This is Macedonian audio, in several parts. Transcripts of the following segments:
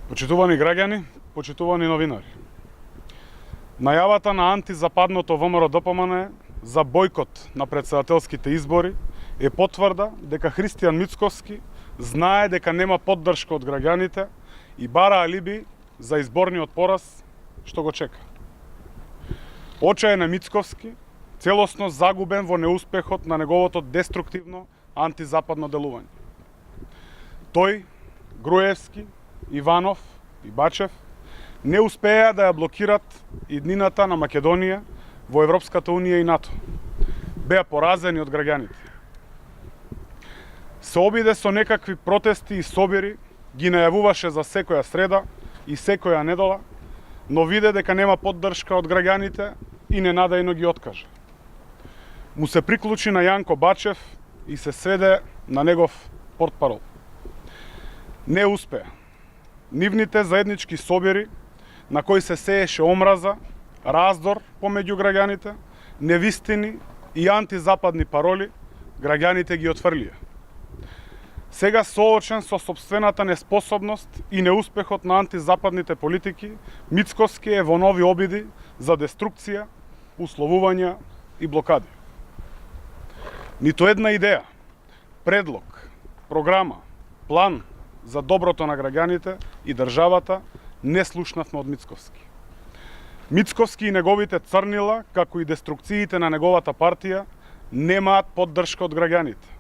Почитувани граѓани, почитувани новинари. Најавата на антизападното ВМРО-ДПМН за бојкот на претседателските избори е потврда дека Христијан Мицковски знае дека нема поддршка од граѓаните и бара алиби за изборниот пораз што го чека. Очај на Мицковски целосно загубен во неуспехот на неговото деструктивно антизападно делување. Тој, Груевски, Иванов и Бачев не успеа да ја блокират иднината на Македонија во Европската Унија и НАТО. Беа поразени од граѓаните. Се обиде со некакви протести и собери, ги најавуваше за секоја среда и секоја недела, но виде дека нема поддршка од граѓаните и ненадејно ги откаже. Му се приклучи на Јанко Бачев и се сведе на негов портпарол. Не успеа. Нивните заеднички собери, на кои се сееше омраза, раздор помеѓу граѓаните, невистини и антизападни пароли, граѓаните ги отфрлија. Сега соочен со сопствената неспособност и неуспехот на антизападните политики, Мицковски е во нови обиди за деструкција, условувања и блокади. Ниту една идеја, предлог, програма, план за доброто на граѓаните и државата не слушнавме од Мицковски. Мицковски и неговите црнила, како и деструкциите на неговата партија, немаат поддршка од граѓаните.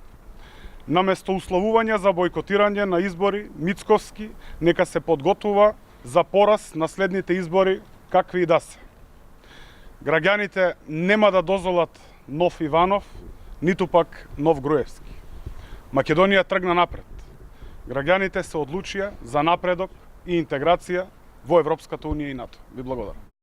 Наместо условувања за бојкотирање на избори, Мицковски нека се подготвува за пораз на следните избори, какви и да се. Граѓаните нема да дозволат нов Иванов, ниту пак нов Груевски. Македонија тргна напред. Граѓаните се одлучија за напредок и интеграција во Европската Унија и НАТО. Ви благодарам.